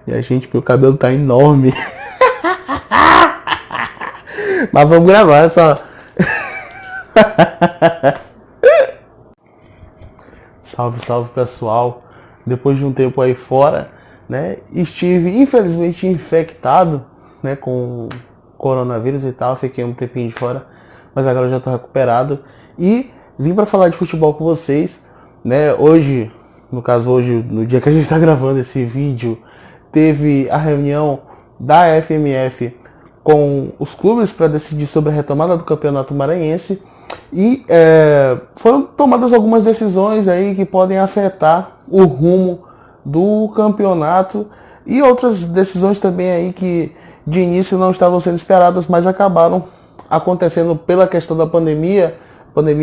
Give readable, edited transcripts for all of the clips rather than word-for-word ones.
Minha gente, meu cabelo tá enorme. Mas vamos gravar só. Salve, salve pessoal. Depois de um tempo aí fora, né? Estive infelizmente infectado, né, com coronavírus e tal. Fiquei um tempinho de fora, mas agora já tô recuperado e vim para falar de futebol com vocês, né? Hoje, no caso hoje, no dia que a gente está gravando esse vídeo, teve a reunião da FMF com os clubes para decidir sobre a retomada do Campeonato Maranhense e foram tomadas algumas decisões aí que podem afetar o rumo do campeonato e outras decisões também aí que de início não estavam sendo esperadas, mas acabaram acontecendo pela questão da pandemia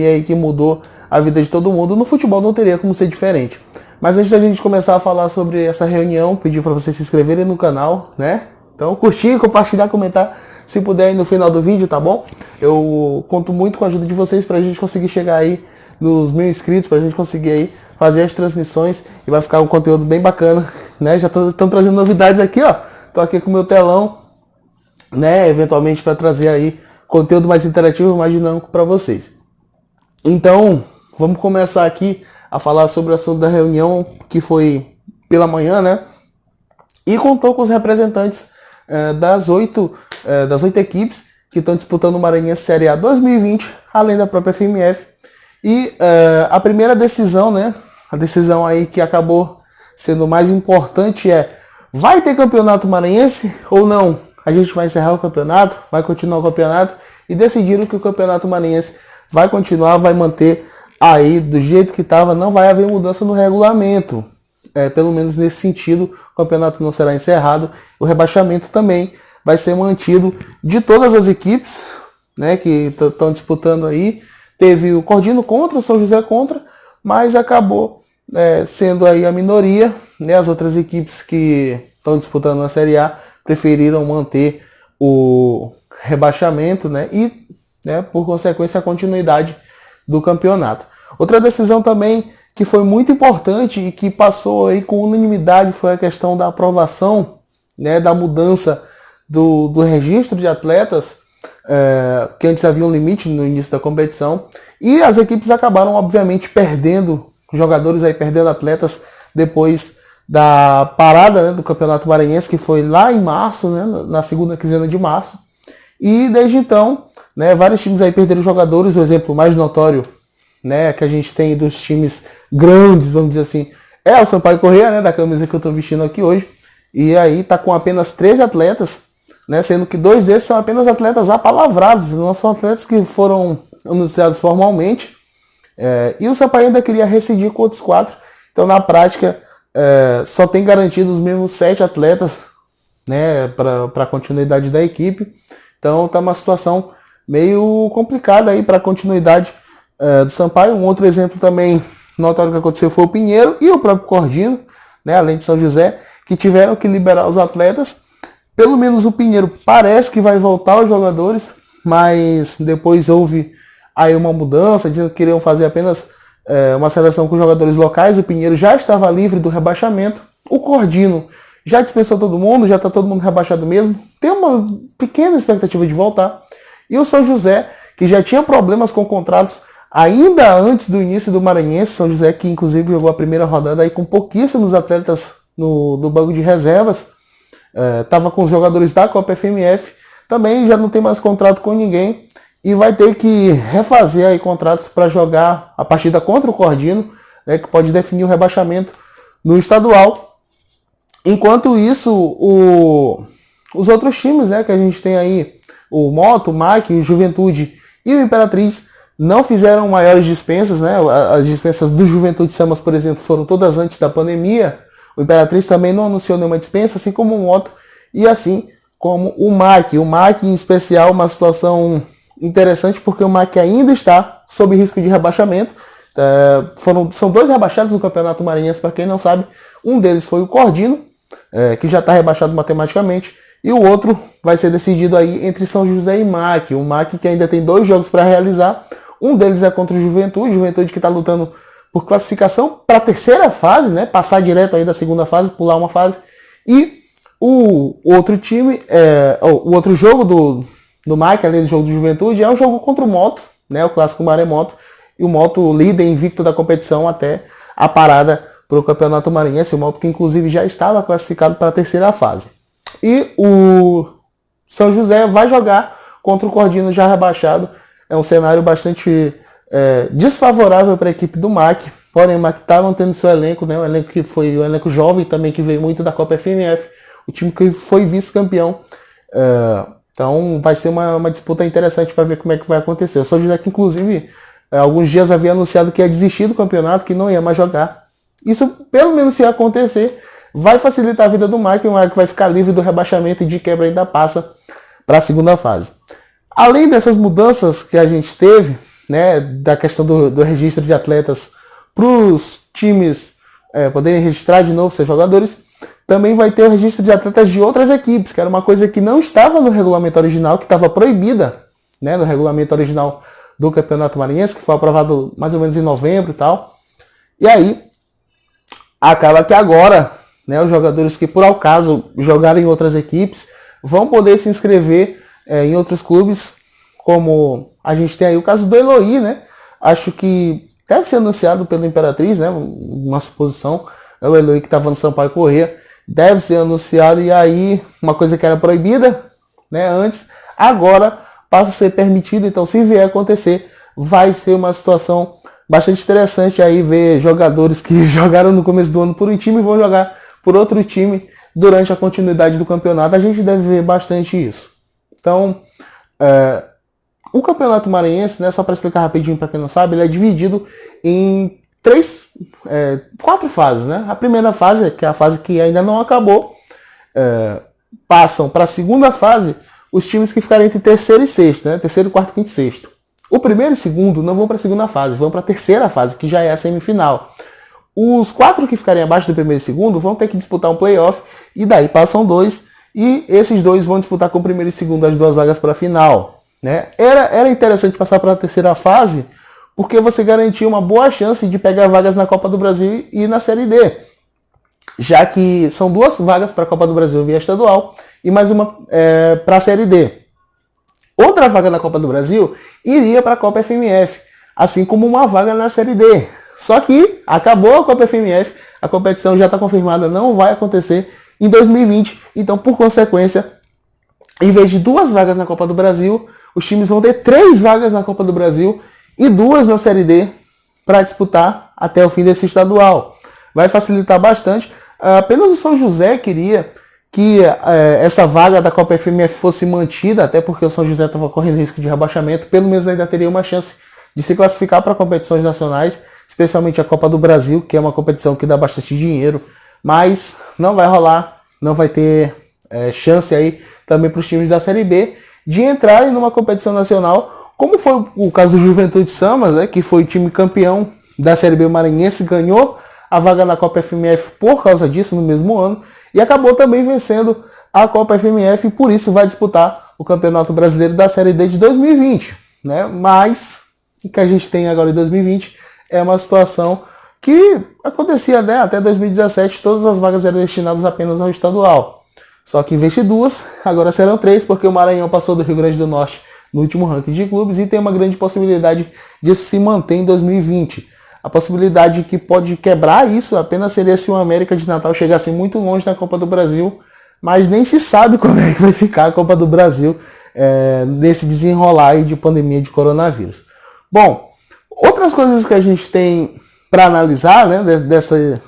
aí que mudou a vida de todo mundo. No futebol não teria como ser diferente. Mas antes da gente começar a falar sobre essa reunião, pedir para vocês se inscreverem no canal, né? Então curtir, compartilhar, comentar, se puder aí no final do vídeo, tá bom? Eu conto muito com a ajuda de vocês pra gente conseguir chegar aí nos 1000 inscritos, pra gente conseguir aí fazer as transmissões e vai ficar um conteúdo bem bacana, né? Já estão trazendo novidades aqui, ó. Tô aqui com o meu telão, né? Eventualmente para trazer aí conteúdo mais interativo, mais dinâmico para vocês. Então, vamos começar aqui a falar sobre o assunto da reunião que foi pela manhã, né? E contou com os representantes das oito equipes que estão disputando o Maranhense Série A 2020, além da própria FMF. E a primeira decisão, né? A decisão aí que acabou sendo mais importante vai ter campeonato maranhense ou não? A gente vai encerrar o campeonato, vai continuar o campeonato e decidiram que o campeonato maranhense vai continuar, vai manter aí do jeito que estava, não vai haver mudança no regulamento. Pelo menos nesse sentido, o campeonato não será encerrado. O rebaixamento também vai ser mantido de todas as equipes, né, que estão disputando aí. Teve o Cordino contra, o São José contra, mas acabou sendo aí a minoria, né? As outras equipes que estão disputando na Série A preferiram manter o rebaixamento, né, e, né, por consequência, a continuidade do campeonato. Outra decisão também que foi muito importante e que passou aí com unanimidade foi a questão da aprovação, né, da mudança do registro de atletas, que antes havia um limite no início da competição, e as equipes acabaram, obviamente, perdendo jogadores, aí, perdendo atletas depois da parada, né, do Campeonato Maranhense, que foi lá em março, né, na segunda quinzena de março, e desde então, né, vários times aí perderam jogadores. O exemplo mais notório, né, que a gente tem dos times grandes, vamos dizer assim, é o Sampaio Corrêa, né, da camisa que eu estou vestindo aqui hoje, e aí tá com apenas 13 atletas, né, sendo que 2 desses são apenas atletas apalavrados, não são atletas que foram anunciados formalmente, e o Sampaio ainda queria rescindir com outros 4, então na prática só tem garantido os mesmos 7 atletas, né, para a continuidade da equipe. Então tá uma situação meio complicada aí para a continuidade do Sampaio. Um outro exemplo também notório que aconteceu foi o Pinheiro e o próprio Cordino, né, além de São José, que tiveram que liberar os atletas. Pelo menos o Pinheiro parece que vai voltar os jogadores, mas depois houve aí uma mudança, dizendo que queriam fazer apenas uma seleção com jogadores locais. O Pinheiro já estava livre do rebaixamento. O Cordino já dispensou todo mundo, já está todo mundo rebaixado mesmo. Tem uma pequena expectativa de voltar. E o São José, que já tinha problemas com contratos ainda antes do início do Maranhense. São José que inclusive jogou a primeira rodada aí com pouquíssimos atletas no banco de reservas. Estava com os jogadores da Copa FMF. Também já não tem mais contrato com ninguém. E vai ter que refazer aí contratos para jogar a partida contra o Cordino, né, que pode definir o rebaixamento no estadual. Enquanto isso, os outros times, né, que a gente tem aí, o Moto, o MAC, o Juventude e o Imperatriz, não fizeram maiores dispensas, né? As dispensas do Juventude Samas, por exemplo, foram todas antes da pandemia. O Imperatriz também não anunciou nenhuma dispensa, assim como o Moto e assim como o MAC. O MAC, em especial, uma situação interessante porque o MAC ainda está sob risco de rebaixamento. São 2 rebaixados no Campeonato Maranhense, para quem não sabe. Um deles foi o Cordino, que já está rebaixado matematicamente, e o outro vai ser decidido aí entre São José e MAC. O MAC que ainda tem 2 jogos para realizar. Um deles é contra o Juventude que está lutando por classificação para a terceira fase, né? Passar direto aí da segunda fase, pular uma fase. E o outro time, o outro jogo do Mike, além do jogo do Juventude, é um jogo contra o Moto, né, o clássico Maremoto, e o Moto líder invicto da competição até a parada para o Campeonato Maranhense, o Moto que inclusive já estava classificado para a terceira fase. E o São José vai jogar contra o Cordino já rebaixado. É um cenário bastante desfavorável para a equipe do MAC, porém o MAC está mantendo seu elenco, né, um elenco que foi um elenco jovem também, que veio muito da Copa FMF, o time que foi vice-campeão. Então vai ser uma disputa interessante para ver como é que vai acontecer. O São José que inclusive alguns dias havia anunciado que ia desistir do campeonato, que não ia mais jogar. Isso, pelo menos se acontecer, vai facilitar a vida do Mike. O Mike vai ficar livre do rebaixamento e de quebra ainda passa para a segunda fase. Além dessas mudanças que a gente teve, né, da questão do registro de atletas para os times poderem registrar de novo seus jogadores, também vai ter o registro de atletas de outras equipes, que era uma coisa que não estava no regulamento original, que estava proibida, né, no regulamento original do Campeonato Maranhense, que foi aprovado mais ou menos em novembro e tal. E aí, acaba que agora, né, os jogadores que por acaso jogaram em outras equipes vão poder se inscrever em outros clubes, como a gente tem aí o caso do Eloy, né? Acho que deve ser anunciado pela Imperatriz, né? Uma suposição, é o Eloy que estava no Sampaio Corrêa, deve ser anunciado, e aí uma coisa que era proibida, né, antes, agora passa a ser permitido. Então, se vier acontecer, vai ser uma situação bastante interessante aí ver jogadores que jogaram no começo do ano por um time e vão jogar por outro time durante a continuidade do campeonato. A gente deve ver bastante isso. Então, o Campeonato Maranhense, né, só para explicar rapidinho para quem não sabe, ele é dividido em 4 fases, né? A primeira fase, que é a fase que ainda não acabou, passam para a segunda fase os times que ficarem entre terceiro e sexto, né? Terceiro, quarto, quinto e sexto. O primeiro e segundo não vão para a segunda fase, vão para a terceira fase, que já é a semifinal. Os 4 que ficarem abaixo do primeiro e segundo vão ter que disputar um playoff, e daí passam 2, e esses 2 vão disputar com o primeiro e segundo as 2 vagas para a final, né? Era interessante passar para a terceira fase, porque você garantia uma boa chance de pegar vagas na Copa do Brasil e na Série D, já que são 2 vagas para a Copa do Brasil via estadual e mais uma para a Série D. Outra vaga na Copa do Brasil iria para a Copa FMF, assim como uma vaga na Série D. Só que acabou a Copa FMF, a competição já está confirmada, não vai acontecer em 2020. Então, por consequência, em vez de 2 vagas na Copa do Brasil, os times vão ter 3 vagas na Copa do Brasil e 2 na Série D para disputar até o fim desse estadual. Vai facilitar bastante. Apenas o São José queria que essa vaga da Copa FMF fosse mantida, até porque o São José estava correndo risco de rebaixamento. Pelo menos ainda teria uma chance de se classificar para competições nacionais, especialmente a Copa do Brasil, que é uma competição que dá bastante dinheiro. Mas não vai rolar, não vai ter chance aí também para os times da Série B de entrarem numa competição nacional, como foi o caso do Juventude Samas, né, que foi o time campeão da Série B Maranhense, ganhou a vaga na Copa FMF por causa disso no mesmo ano, e acabou também vencendo a Copa FMF, e por isso vai disputar o Campeonato Brasileiro da Série D de 2020. Né? Mas o que a gente tem agora em 2020 é uma situação que acontecia, né, até 2017, todas as vagas eram destinadas apenas ao estadual. Só que em vez de 2, agora serão 3, porque o Maranhão passou do Rio Grande do Norte no último ranking de clubes e tem uma grande possibilidade disso se manter em 2020. A possibilidade que pode quebrar isso apenas seria se o América de Natal chegasse muito longe na Copa do Brasil, mas nem se sabe como é que vai ficar a Copa do Brasil nesse desenrolar aí de pandemia de coronavírus. Bom, outras coisas que a gente tem para analisar, né,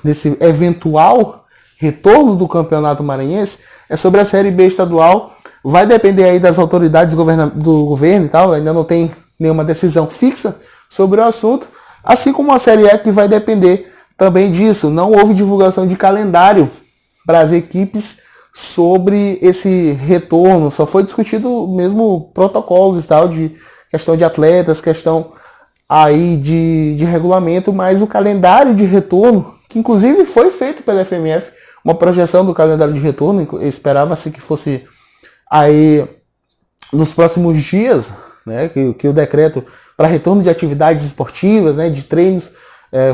desse eventual retorno do Campeonato Maranhense é sobre a Série B estadual. Vai depender aí das autoridades do governo e tal, ainda não tem nenhuma decisão fixa sobre o assunto, assim como a Série E, que vai depender também disso. Não houve divulgação de calendário para as equipes sobre esse retorno, só foi discutido mesmo protocolos e tal, de questão de atletas, questão aí de regulamento, mas o calendário de retorno, que inclusive foi feito pela FMF, uma projeção do calendário de retorno, esperava-se que fosse aí nos próximos dias, né, que o decreto para retorno de atividades esportivas, né, de treinos,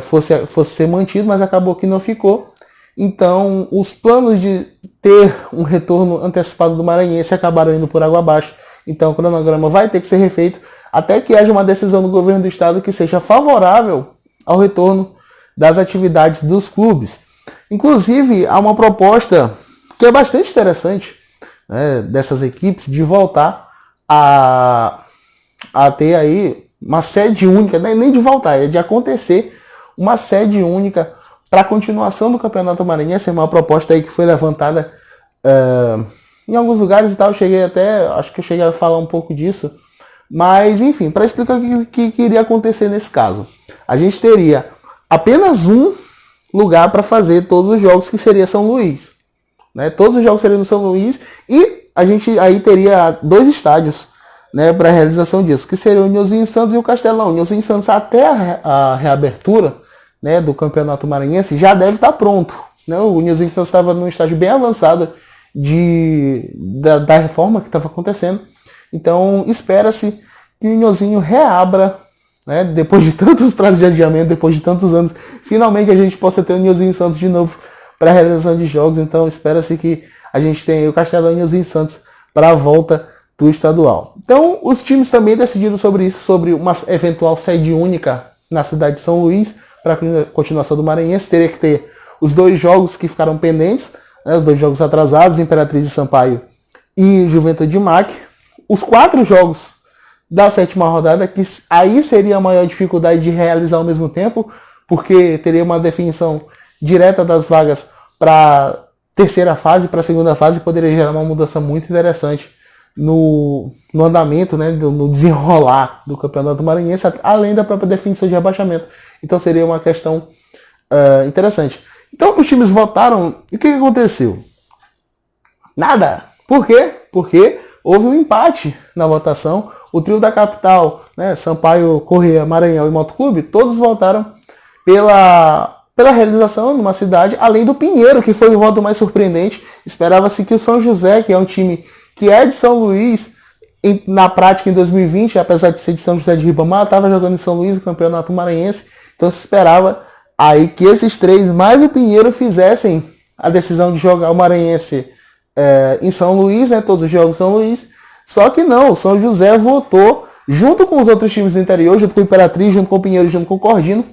fosse ser mantido, mas acabou que não ficou. Então, os planos de ter um retorno antecipado do Maranhense, acabaram indo por água abaixo. Então o cronograma vai ter que ser refeito até que haja uma decisão do governo do estado que seja favorável ao retorno das atividades dos clubes. Inclusive, há uma proposta que é bastante interessante, né, dessas equipes de voltar a ter aí uma sede única, nem de voltar, é de acontecer uma sede única para a continuação do Campeonato Maranhense. É uma proposta aí que foi levantada em alguns lugares e tal. Acho que eu cheguei a falar um pouco disso, mas enfim, para explicar o que iria acontecer nesse caso. A gente teria apenas um lugar para fazer todos os jogos, que seria São Luís, né? Todos os jogos seriam no São Luís, e a gente aí teria 2 estádios, né, para a realização disso, que seriam o Nilzinho Santos e o Castelão. O Nilzinho Santos, até a reabertura, né, do Campeonato Maranhense, já deve estar pronto, né? O Nilzinho Santos estava num estágio bem avançado da reforma que estava acontecendo. Então espera-se que o Nilzinho reabra, né, depois de tantos prazos de adiamento, depois de tantos anos, finalmente a gente possa ter o Nilzinho Santos de novo para a realização de jogos. Então espera-se que a gente tenha o Castelão e o Nilzinho Santos para a volta do estadual. Então os times também decidiram sobre isso, sobre uma eventual sede única na cidade de São Luís para a continuação do Maranhense. Teria que ter os 2 jogos que ficaram pendentes, né, os 2 jogos atrasados, Imperatriz de Sampaio e Juventude de Mac. Os 4 jogos da 7ª rodada, que aí seria a maior dificuldade de realizar ao mesmo tempo, porque teria uma definição direta das vagas para terceira fase, para a segunda fase, poderia gerar uma mudança muito interessante no andamento, né, no desenrolar do Campeonato Maranhense, além da própria definição de rebaixamento. Então seria uma questão interessante. Então os times votaram, e o que aconteceu? Nada. Por quê? Porque houve um empate na votação. O trio da capital, né, Sampaio, Corrêa, Maranhão e Motoclube, todos votaram pela realização numa cidade, além do Pinheiro, que foi o voto mais surpreendente. Esperava-se que o São José, que é um time que é de São Luís, na prática em 2020, apesar de ser de São José de Ribamar, estava jogando em São Luís, o Campeonato Maranhense. Então se esperava aí que esses 3, mais o Pinheiro, fizessem a decisão de jogar o Maranhense em São Luís, né, todos os jogos em São Luís. Só que não, o São José votou, junto com os outros times do interior, junto com o Imperatriz, junto com o Pinheiro, junto com o Cordino,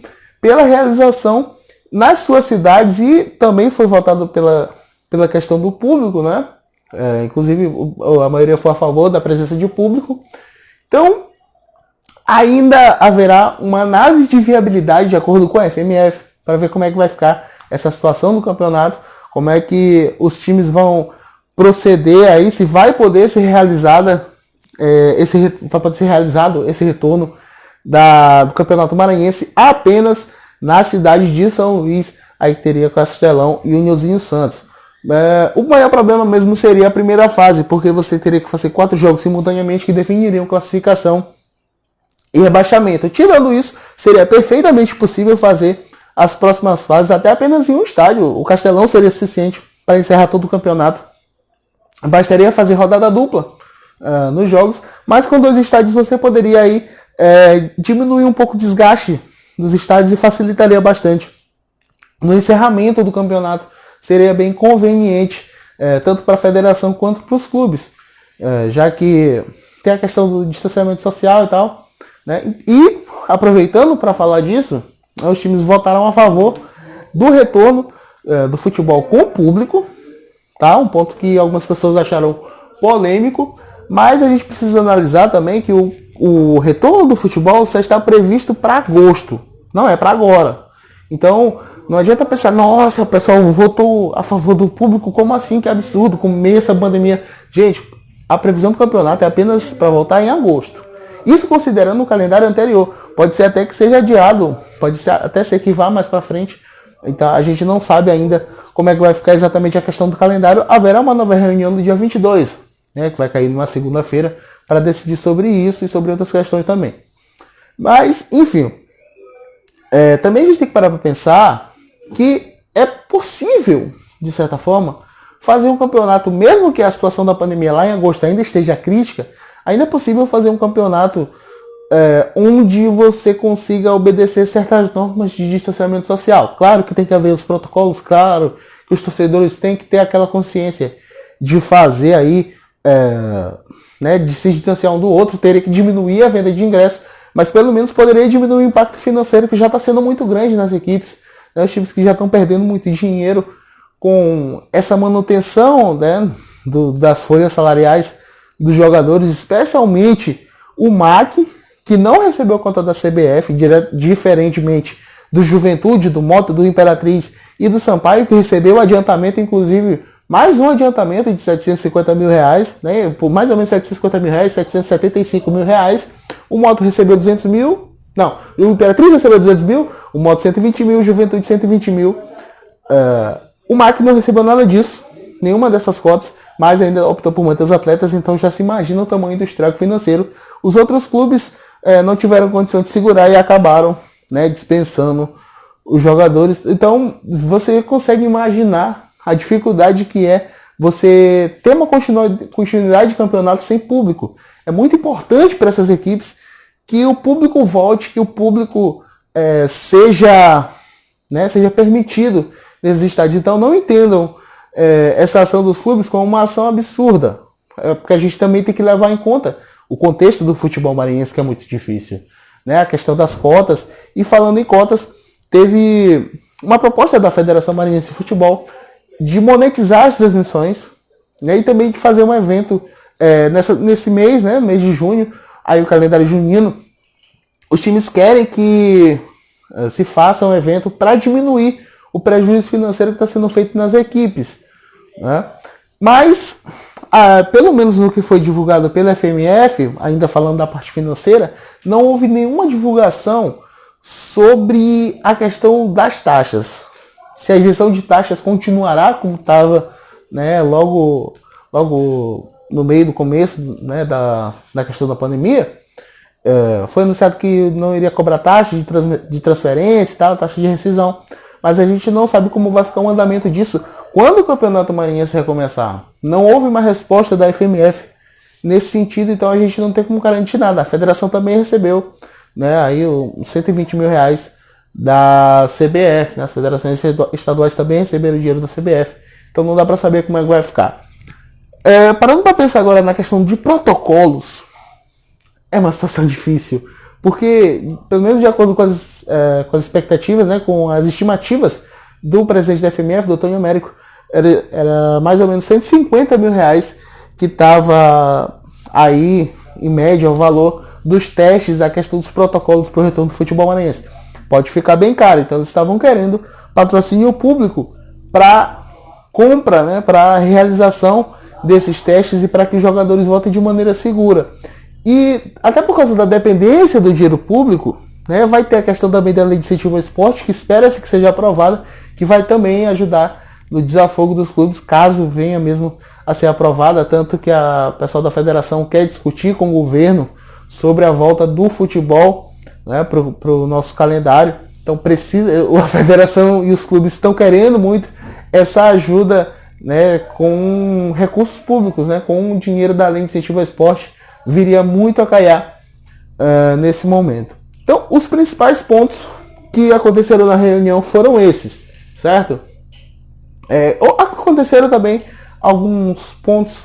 pela realização nas suas cidades, e também foi votado pela questão do público, né? Inclusive a maioria foi a favor da presença de público. Então ainda haverá uma análise de viabilidade de acordo com a FMF para ver como é que vai ficar essa situação do campeonato, como é que os times vão proceder aí, se vai poder ser realizado esse retorno do Campeonato Maranhense apenas na cidade de São Luís, aí que teria Castelão e o Nilzinho Santos. O maior problema mesmo seria a primeira fase, porque você teria que fazer 4 jogos simultaneamente que definiriam classificação e rebaixamento. Tirando isso, seria perfeitamente possível fazer as próximas fases até apenas em um estádio. O Castelão seria suficiente para encerrar todo o campeonato. Bastaria fazer rodada dupla nos jogos, mas com 2 estádios você poderia aí diminuir um pouco o desgaste dos estádios e facilitaria bastante. No encerramento do campeonato seria bem conveniente, tanto para a federação quanto para os clubes, já que tem a questão do distanciamento social e tal, né? E aproveitando para falar disso, os times votaram a favor do retorno do futebol com o público, tá? Um ponto que algumas pessoas acharam polêmico, mas a gente precisa analisar também que o retorno do futebol só está previsto para agosto, não é para agora. Então não adianta pensar, nossa, o pessoal votou a favor do público, como assim? Que absurdo, com meio essa pandemia. Gente, a previsão do campeonato é apenas para voltar em agosto. Isso considerando o calendário anterior. Pode ser até que seja adiado, até ser que vá mais para frente. Então a gente não sabe ainda como é que vai ficar exatamente a questão do calendário. Haverá uma nova reunião no dia 22, né, que vai cair numa segunda-feira, para decidir sobre isso e sobre outras questões também. Mas, enfim, também a gente tem que parar para pensar que é possível, de certa forma, fazer um campeonato, mesmo que a situação da pandemia lá em agosto ainda esteja crítica, ainda é possível fazer um campeonato onde você consiga obedecer certas normas de distanciamento social. Claro que tem que haver os protocolos, claro que que os torcedores têm que ter aquela consciência de fazer aí, né, de se distanciar um do outro, teria que diminuir a venda de ingressos, mas pelo menos poderia diminuir o impacto financeiro que já está sendo muito grande nas equipes, né, os times que já estão perdendo muito dinheiro com essa manutenção, né, das folhas salariais dos jogadores, especialmente o MAC, que não recebeu conta da CBF, diferentemente do Juventude, do Mota, do Imperatriz e do Sampaio, que recebeu adiantamento, inclusive mais um adiantamento de 750 mil reais, né, por mais ou menos 750 mil reais, 775 mil reais. O Moto recebeu 200 mil, não, o Imperatriz recebeu 200 mil, o Moto 120 mil, o Juventude 120 mil. O MAC não recebeu nada disso, nenhuma dessas cotas, mas ainda optou por manter os atletas, então já se imagina o tamanho do estrago financeiro. Os outros clubes não tiveram condição de segurar e acabaram, né, dispensando os jogadores. Então você consegue imaginar a dificuldade que é você ter uma continuidade de campeonato sem público. É muito importante para essas equipes que o público volte, que o público seja permitido nesses estádios. Então não entendam essa ação dos clubes como uma ação absurda, porque a gente também tem que levar em conta o contexto do futebol maranhense, que é muito difícil, né? A questão das cotas. E falando em cotas, teve uma proposta da Federação Maranhense de Futebol de monetizar as transmissões, né? E também de fazer um evento nesse mês, né? Mês de junho, aí o calendário junino. Os times querem que se faça um evento para diminuir o prejuízo financeiro que está sendo feito nas equipes, né? Mas, pelo menos no que foi divulgado pela FMF, ainda falando da parte financeira, não houve nenhuma divulgação sobre a questão das taxas. Se a isenção de taxas continuará como estava, né, logo no meio do começo, né, da questão da pandemia. Foi anunciado que não iria cobrar taxa de transferência e tal, taxa de rescisão. Mas a gente não sabe como vai ficar o andamento disso quando o Campeonato Maranhense recomeçar. Não houve uma resposta da FMF nesse sentido, então a gente não tem como garantir nada. A federação também recebeu, né, aí os 120 mil reais da CBF, né? As federações estaduais também receberam dinheiro da CBF, então não dá para saber como é que vai ficar. Parando para pensar agora na questão de protocolos, é uma situação difícil. Porque, pelo menos de acordo com as expectativas, né, com as estimativas do presidente da FMF, do Antônio Américo, era mais ou menos 150 mil reais que estava aí, em média, o valor dos testes, a questão dos protocolos para o retorno do futebol maranhense. Pode ficar bem caro, então eles estavam querendo patrocínio público para compra, né, para realização desses testes e para que os jogadores voltem de maneira segura. E até por causa da dependência do dinheiro público, né, vai ter a questão também da lei de incentivo ao esporte, que espera-se que seja aprovada, que vai também ajudar no desafogo dos clubes, caso venha mesmo a ser aprovada, tanto que a pessoal da federação quer discutir com o governo sobre a volta do futebol, né, para o nosso calendário. Então a federação e os clubes estão querendo muito essa ajuda, né, com recursos públicos, né, com o dinheiro da lei de incentivo ao esporte, viria muito a calhar nesse momento. Então, os principais pontos que aconteceram na reunião foram esses, certo? Aconteceram também alguns pontos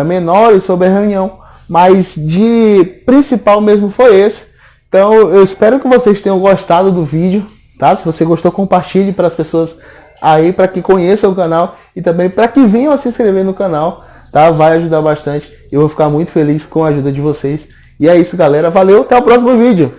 menores sobre a reunião, mas de principal mesmo foi esse. Então, eu espero que vocês tenham gostado do vídeo, tá? Se você gostou, compartilhe para as pessoas aí, para que conheçam o canal e também para que venham a se inscrever no canal. Tá? Vai ajudar bastante. Eu vou ficar muito feliz com a ajuda de vocês. E é isso, galera. Valeu, até o próximo vídeo.